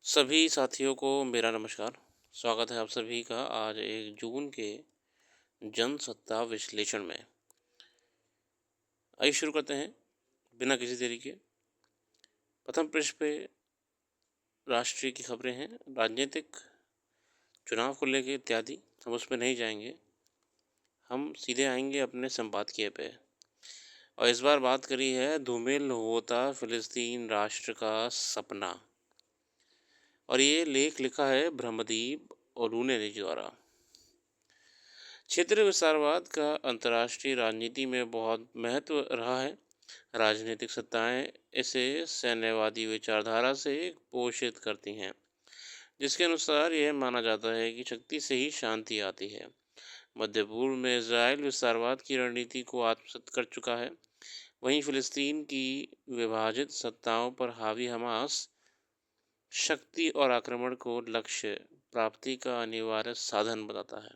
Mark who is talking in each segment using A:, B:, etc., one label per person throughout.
A: सभी साथियों को मेरा नमस्कार। स्वागत है आप सभी का आज 1 जून के जनसत्ता विश्लेषण में। आइए शुरू करते हैं बिना किसी देरी के। प्रथम पृष्ठ पे राष्ट्रीय की खबरें हैं, राजनीतिक, चुनाव को लेके इत्यादि। हम उसमें नहीं जाएंगे, हम सीधे आएंगे अपने संपादकीय पे। और इस बार बात करी है धूमिल होता फिलिस्तीन राष्ट्र का सपना। और ये लेख लिखा है ब्रह्मदीप और लूने जी द्वारा। क्षेत्रीय विस्तारवाद का अंतर्राष्ट्रीय राजनीति में बहुत महत्व रहा है। राजनीतिक सत्ताएं इसे सैन्यवादी विचारधारा से पोषित करती हैं, जिसके अनुसार यह माना जाता है कि शक्ति से ही शांति आती है। मध्य पूर्व में इजराइल विस्तारवाद की रणनीति को आत्मसात कर चुका है। वहीं फिलिस्तीन की विभाजित सत्ताओं पर हावी हमास शक्ति और आक्रमण को लक्ष्य प्राप्ति का अनिवार्य साधन बताता है।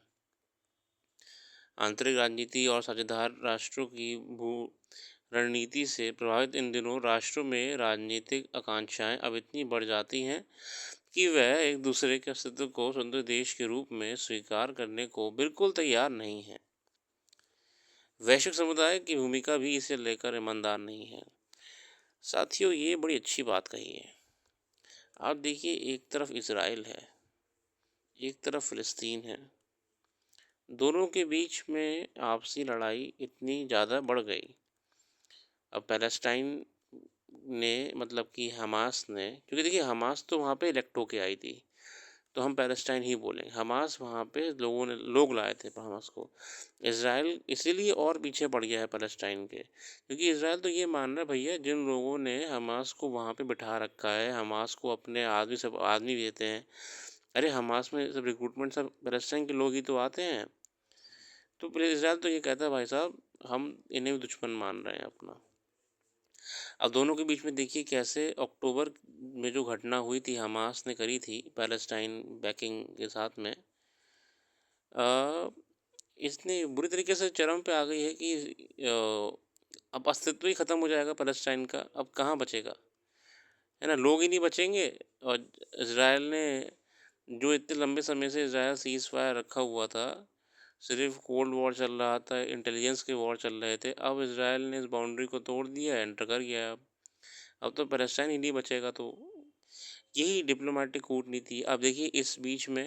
A: आंतरिक राजनीति और साझेदार राष्ट्रों की भू रणनीति से प्रभावित इन दिनों राष्ट्रों में राजनीतिक आकांक्षाएं अब इतनी बढ़ जाती हैं कि वह एक दूसरे के अस्तित्व को स्वतंत्र देश के रूप में स्वीकार करने को बिल्कुल तैयार नहीं है। वैश्विक समुदाय की भूमिका भी इसे लेकर ईमानदार नहीं है। साथियों, ये बड़ी अच्छी बात कही है। आप देखिए, एक तरफ इसराइल है, एक तरफ फिलिस्तीन है। दोनों के बीच में आपसी लड़ाई इतनी ज़्यादा बढ़ गई। अब पैलेस्टाइन ने मतलब कि हमास ने, क्योंकि देखिए हमास तो वहाँ पे इलेक्ट होके आई थी, तो हम पैलेस्टाइन ही बोलेंगे। हमास वहाँ पे लोग लाए थे हमास को। इसराइल इसीलिए और पीछे पड़ गया है पैलेस्टाइन के, क्योंकि इसराइल तो ये मान रहा है भैया, जिन लोगों ने हमास को वहाँ पे बिठा रखा है, हमास को अपने आदमी सब आदमी देते हैं। अरे हमास में सब रिक्रूटमेंट सब पैलेस्टाइन के लोग ही तो आते हैं। तो फिर इसराइल तो ये कहता है भाई साहब, हम इन्हें भी दुश्मन मान रहे हैं अपना। अब दोनों के बीच में देखिए कैसे अक्टूबर में जो घटना हुई थी, हमास ने करी थी पैलेस्टाइन बैकिंग के साथ में, इसने बुरी तरीके से चरम पे आ गई है कि अब अस्तित्व ही ख़त्म हो जाएगा पैलेस्टाइन का। अब कहाँ बचेगा, है ना, लोग ही नहीं बचेंगे। और इसराइल ने जो इतने लंबे समय से इसराइल सीज़ फायर रखा हुआ था, सिर्फ कोल्ड वॉर चल रहा था, इंटेलिजेंस के वॉर चल रहे थे, अब इसराइल ने इस बाउंड्री को तोड़ दिया, एंटर कर गया। अब तो पैलेस्टाइन ही नहीं बचेगा। तो यही डिप्लोमेटिक कूटनीति। अब देखिए इस बीच में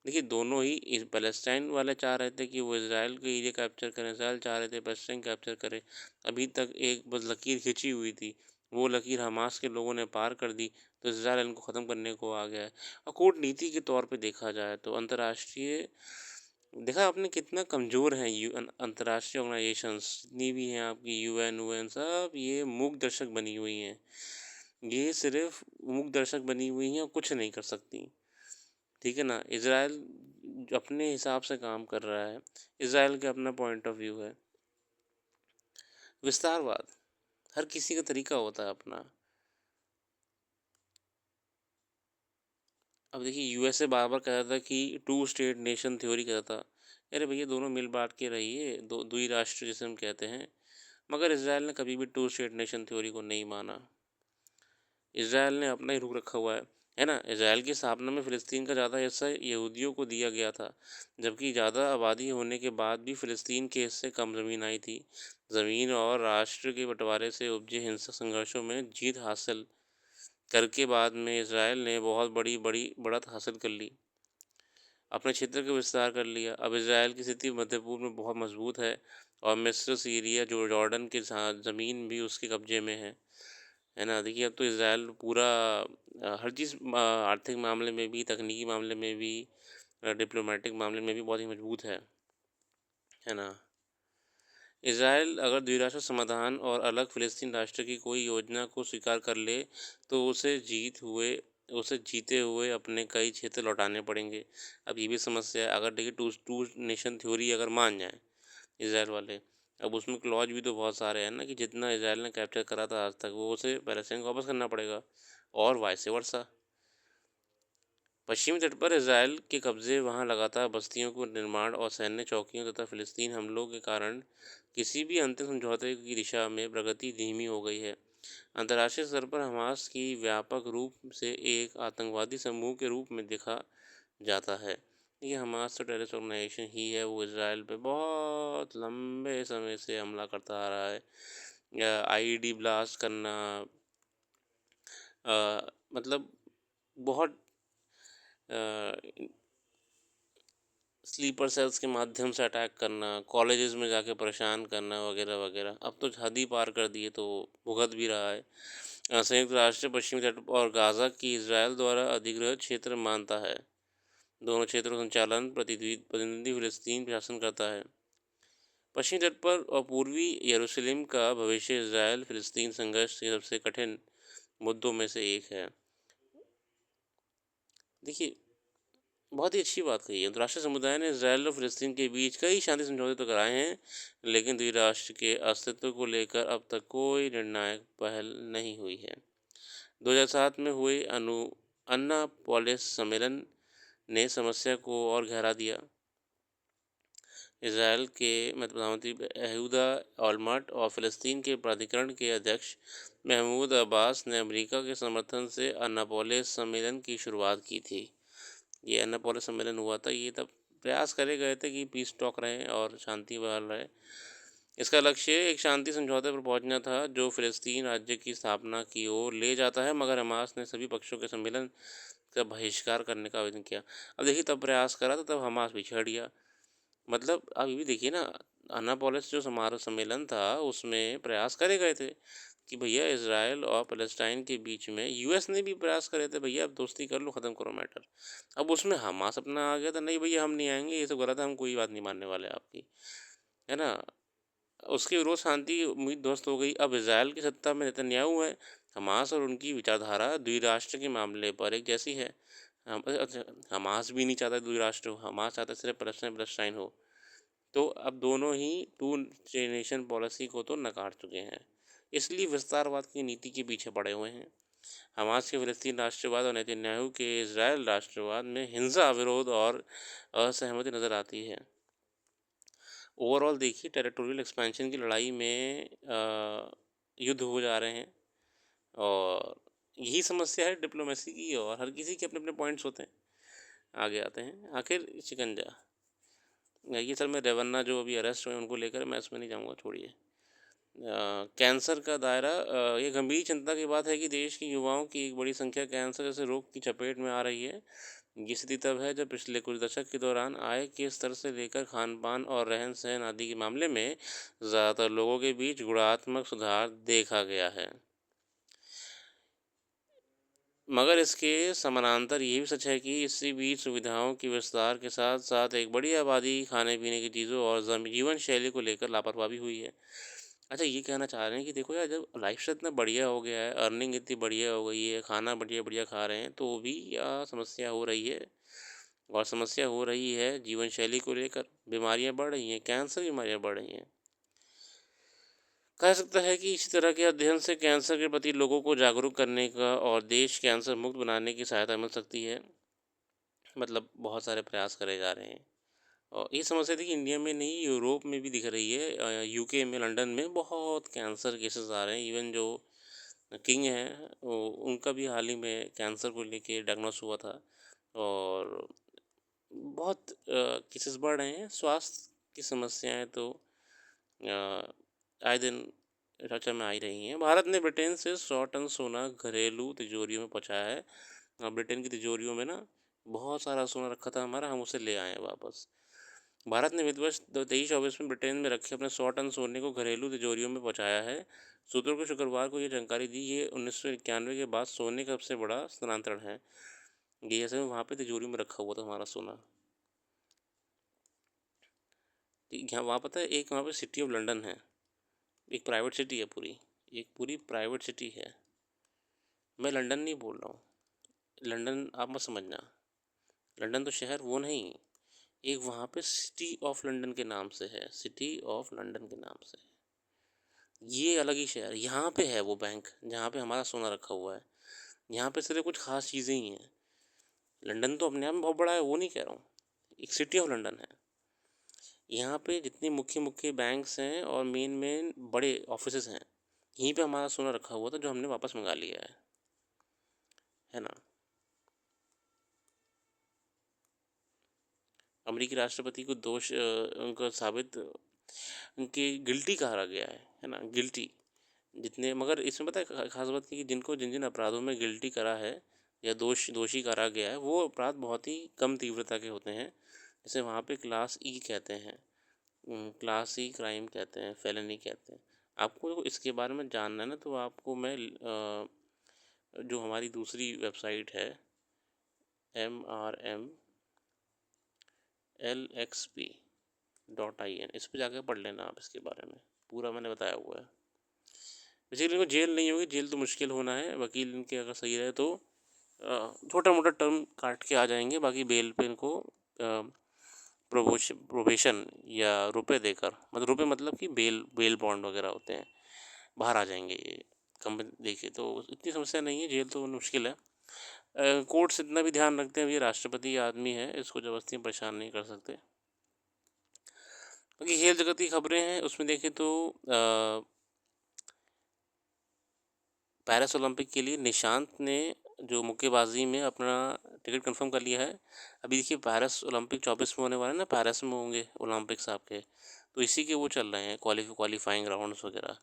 A: देखिए दोनों ही, इस पैलेस्टाइन वाले चाह रहे थे कि वो इसराइल के एरिया कैप्चर करें, इसराइल चाह रहे थे पैलेस्टाइन कैप्चर करें। अभी तक एक बस लकीर खींची हुई थी, वो लकीर हमास के लोगों ने पार कर दी, तो इसराइल इनको ख़त्म करने को आ गया है। और कूटनीति के तौर पे देखा जाए तो अंतर्राष्ट्रीय, देखा आपने कितना कमज़ोर हैं अंतर्राष्ट्रीय ऑर्गेनाइजेशंस जितनी भी हैं आपकी, यूएन सब ये मूक दर्शक बनी हुई हैं। ये सिर्फ मूक दर्शक बनी हुई हैं और कुछ नहीं कर सकती। ठीक है ना। इसराइल अपने हिसाब से काम कर रहा है, इसराइल का अपना पॉइंट ऑफ व्यू है। विस्तारवाद, हर किसी का तरीका होता है अपना। अब देखिए यूएसए बार बार कहता था कि टू स्टेट नेशन थ्योरी कहता था। अरे भैया दोनों मिल बांट के रहिए, दो दुई राष्ट्र जिसे हम कहते हैं। मगर इसराइल ने कभी भी टू स्टेट नेशन थ्योरी को नहीं माना। इसराइल ने अपना ही रुख रखा हुआ है ना। इसराइल की स्थापना में फ़िलिस्तीन का ज़्यादा हिस्सा यहूदियों को दिया गया था, जबकि ज़्यादा आबादी होने के बाद भी फ़िलिस्तीन के हिस्से कम ज़मीन आई थी। ज़मीन और राष्ट्र के बंटवारे से उपजे हिंसक संघर्षों में जीत हासिल करके बाद में इसराइल ने बहुत बड़ी बड़ी बढ़त हासिल कर ली, अपने क्षेत्र का विस्तार कर लिया। अब इसराइल की स्थिति मध्य पूर्व में बहुत मजबूत है, और मिस्र, सीरिया, जो जॉर्डन के ज़मीन भी उसके कब्जे में है ना। देखिए अब तो इसराइल पूरा हर चीज़, आर्थिक मामले में भी, तकनीकी मामले में भी, डिप्लोमेटिक मामले में भी बहुत ही मजबूत है ना। इसराइल अगर द्विराष्ट्र समाधान और अलग फ़िलिस्तीन राष्ट्र की कोई योजना को स्वीकार कर ले, तो उसे जीते हुए अपने कई क्षेत्र लौटाने पड़ेंगे। अब ये भी समस्या है, अगर देखिए टू टू नेशन थ्योरी अगर मान जाए इसराइल वाले, अब उसमें क्लॉज भी तो बहुत सारे हैं ना, कि जितना इसराइल ने कैप्चर करा था आज तक, वो उसे पैलेस्टाइन को वापस करना पड़ेगा, और वाइस वर्सा। पश्चिमी तट पर इसराइल के कब्जे, वहां लगातार बस्तियों को निर्माण और सैन्य चौकियों तथा फ़िलिस्तीन हमलों के कारण किसी भी अंतिम समझौते की दिशा में प्रगति धीमी हो गई है। अंतर्राष्ट्रीय स्तर पर हमास की व्यापक रूप से एक आतंकवादी समूह के रूप में देखा जाता है। ये हमास तो टेररिस्ट ऑर्गेनाइजेशन ही है, वो इसराइल पे बहुत लंबे समय से हमला करता आ रहा है। आईईडी ब्लास्ट करना, मतलब बहुत स्लीपर सेल्स के माध्यम से अटैक करना, कॉलेजेस में जाके परेशान करना वगैरह वगैरह, अब तो हद ही पार कर दी है, तो भुगत भी रहा है। संयुक्त राष्ट्र पश्चिमी तट और गाज़ा की इसराइल द्वारा अधिग्रहित क्षेत्र मानता है। दोनों क्षेत्रों का संचालन प्रतिनिधि फिलिस्तीन प्रशासन करता है। पश्चिमी तट पर और पूर्वी यरूशलेम का भविष्य इसराइल फिलिस्तीन संघर्ष के सबसे कठिन मुद्दों में से एक है। देखिए, बहुत ही अच्छी बात कही है। अंतर्राष्ट्रीय समुदाय ने इसराइल और फिलिस्तीन के बीच कई शांति समझौते तो कराए हैं, लेकिन द्विराष्ट्र के अस्तित्व को लेकर अब तक कोई निर्णायक पहल नहीं हुई है। 2007 में हुए अन्नापोलिस सम्मेलन ने समस्या को और गहरा दिया। इसराइल के प्रधानमंत्री यहूदा ओलमर्ट और फ़लस्तीन के प्राधिकरण के अध्यक्ष महमूद अब्बास ने अमेरिका के समर्थन से अन्नापोलिस सम्मेलन की शुरुआत की थी। ये अन्नापोलिस सम्मेलन हुआ था, ये तब प्रयास करे गए थे कि पीस टॉक रहे और शांति बहाल रहे। इसका लक्ष्य एक शांति समझौते पर पहुंचना था जो फ़लस्तीन राज्य की स्थापना की ओर ले जाता है, मगर हमास ने सभी पक्षों के सम्मेलन का बहिष्कार करने का आवेदन किया। अब देखिए, तब प्रयास करा तो तब हमास पीछे हट गया। मतलब आप ये भी देखिए ना, अन्नापोलिस जो समारोह सम्मेलन था उसमें प्रयास करे गए थे कि भैया इसराइल और फ़लस्तीन के बीच में, यूएस ने भी प्रयास करे थे भैया अब दोस्ती कर लो, ख़त्म करो मैटर। अब उसमें हमास अपना आ गया था, नहीं भैया हम नहीं आएंगे, ये सब गलत है, हम कोई बात नहीं मानने वाले आपकी, है ना। उसके विरोध शांति उम्मीद ध्वस्त हो गई। अब इसराइल की सत्ता में नेतन्याहू है। हमास और उनकी विचारधारा द्विराष्ट्र के मामले पर एक जैसी है। अच्छा, हमास भी नहीं चाहता द्विराष्ट्र हो, हमास चाहता सिर्फ पैलेस्टाइन हो। तो अब दोनों ही टू नेशन पॉलिसी को तो नकार चुके हैं, इसलिए विस्तारवाद की नीति के पीछे पड़े हुए हैं। हमास के फ़लस्तीन राष्ट्रवाद और नेतन्याहू के इसराइल राष्ट्रवाद में हिंसा, विरोध और असहमति नज़र आती है। ओवरऑल देखिए, टेरिटोरियल एक्सपेंशन की लड़ाई में युद्ध हो जा रहे हैं, और यही समस्या है डिप्लोमेसी की, और हर किसी के अपने अपने पॉइंट्स होते हैं। आगे आते हैं, आखिर शिकंजा ये सर, मैं रेवन्ना जो अभी अरेस्ट हुए उनको लेकर मैं इसमें नहीं जाऊँगा, छोड़िए। कैंसर का दायरा, ये गंभीर चिंता की बात है कि देश के युवाओं की एक बड़ी संख्या कैंसर जैसे रोग की चपेट में आ रही है। ये स्थिति तब है जब पिछले कुछ दशक के दौरान आय के स्तर से लेकर खान-पान और रहन-सहन आदि के मामले में ज़्यादातर लोगों के बीच गुणात्मक सुधार देखा गया है। मगर इसके समानांतर ये भी सच है कि इसी बीच सुविधाओं के विस्तार के साथ साथ एक बड़ी आबादी खाने-पीने की चीज़ों और जीवन शैली को लेकर लापरवाही भी हुई है। अच्छा, ये कहना चाह रहे हैं कि देखो यार, जब लाइफ़स्टाइल इतना बढ़िया हो गया है, अर्निंग इतनी बढ़िया हो गई है, खाना बढ़िया-बढ़िया खा रहे हैं, तो भी समस्या हो रही है। और समस्या हो रही है जीवन शैली को लेकर, बीमारियाँ बढ़ रही हैं, कैंसर की बीमारियाँ बढ़ रही हैं। कह सकता है कि इसी तरह के अध्ययन से कैंसर के प्रति लोगों को जागरूक करने का और देश कैंसर मुक्त बनाने की सहायता मिल सकती है। मतलब बहुत सारे प्रयास करे जा रहे हैं, और ये समस्या थी कि इंडिया में नहीं, यूरोप में भी दिख रही है। यूके में, लंदन में बहुत कैंसर केसेस आ रहे हैं। इवन जो किंग हैं उनका भी हाल ही में कैंसर को लेके डायग्नोस हुआ था, और बहुत केसेस बढ़ रहे हैं। स्वास्थ्य की समस्याएं तो आए दिन चर्चा में आ ही रही हैं। भारत ने ब्रिटेन से 100 टन सोना घरेलू तिजोरियों में पहुंचाया है। ब्रिटेन की तिजोरियों में ना बहुत सारा सोना रखा था हमारा, हम उसे ले आए हैं वापस। भारत ने वित्त वर्ष 23-24 में ब्रिटेन में रखे अपने 100 टन सोने को घरेलू तिजोरियों में पहुंचाया है। सूत्रों को शुक्रवार को ये जानकारी दी। ये 1991 के बाद सोने का सबसे बड़ा स्थानांतरण है। ये ऐसे में वहाँ पे तिजोरी में रखा हुआ था हमारा सोना। यहाँ वहाँ पता है, एक वहाँ पे सिटी ऑफ लंदन है, एक प्राइवेट सिटी है पूरी, एक पूरी प्राइवेट सिटी है। मैं लंदन नहीं बोल रहा हूँ, लंदन आप मत समझना, लंदन तो शहर वो नहीं, एक वहाँ पे सिटी ऑफ लंदन के नाम से है, सिटी ऑफ लंदन के नाम से। ये अलग ही शहर, यहाँ पे है वो बैंक जहाँ पे हमारा सोना रखा हुआ है। यहाँ पे सिर्फ कुछ खास चीज़ें ही हैं। लंदन तो अपने आप में बहुत बड़ा है, वो नहीं कह रहा हूँ, एक सिटी ऑफ लंदन है। यहाँ पे जितने मुख्य मुख्य बैंक्स हैं और मेन मेन बड़े ऑफिसेज हैं, यहीं पे हमारा सोना रखा हुआ था जो हमने वापस मंगा लिया है ना। अमेरिकी राष्ट्रपति को दोष उनका साबित उनके गिल्टी कहा गया है ना, गिल्टी जितने। मगर इसमें पता है खास बात की, जिनको जिन जिन अपराधों में गिल्टी करा है या दोषी करा गया है, वो अपराध बहुत ही कम तीव्रता के होते हैं। जैसे वहाँ पे क्लास ई कहते हैं, क्लास ई क्राइम कहते हैं, फेलनी कहते हैं। आपको इसके बारे में जानना है ना, तो आपको मैं जो हमारी दूसरी वेबसाइट है MRMLXP.in, इस पर जाकर पढ़ लेना आप, इसके बारे में पूरा मैंने बताया हुआ है। बेसिकली इनको जेल नहीं होगी, जेल तो मुश्किल होना है, वकील इनके अगर सही रहे तो छोटा मोटा टर्म काट के आ जाएंगे, बाकी बेल पे इनको प्रोबेशन या रुपए देकर, मतलब रुपए मतलब कि बेल बेल बॉन्ड वगैरह होते हैं, बाहर आ जाएंगे ये कंपनी। देखिए तो इतनी समस्या नहीं है, जेल तो मुश्किल है। कोर्ट्स इतना भी ध्यान रखते हैं, ये राष्ट्रपति आदमी है, इसको ज़बरदस्ती परेशान नहीं कर सकते। बाकी खेल जगत की खबरें हैं, उसमें देखें तो पेरिस ओलंपिक के लिए निशांत ने जो मुक्केबाजी में अपना टिकट कंफर्म कर लिया है। अभी देखिए पेरिस ओलंपिक 24 में होने वाला है ना, पेरिस में होंगे ओलंपिक्स आपके, तो इसी के वो चल रहे हैं क्वालिफाइंग राउंड्स वगैरह।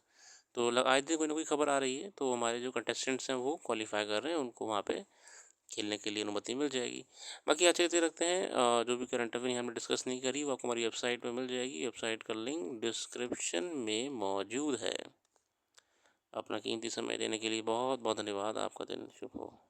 A: तो आए दिन कोई ना कोई खबर आ रही है, तो हमारे जो कंटेस्टेंट्स हैं वो क्वालिफाई कर रहे हैं, उनको वहाँ पे खेलने के लिए अनुमति मिल जाएगी। बाकी अच्छे अच्छे रखते हैं, जो भी करंट अफेयर हमने डिस्कस नहीं करी वो आपको हमारी वेबसाइट पे मिल जाएगी। वेबसाइट का लिंक डिस्क्रिप्शन में मौजूद है। अपना कीमती समय देने के लिए बहुत बहुत धन्यवाद। आपका दिन शुभ हो।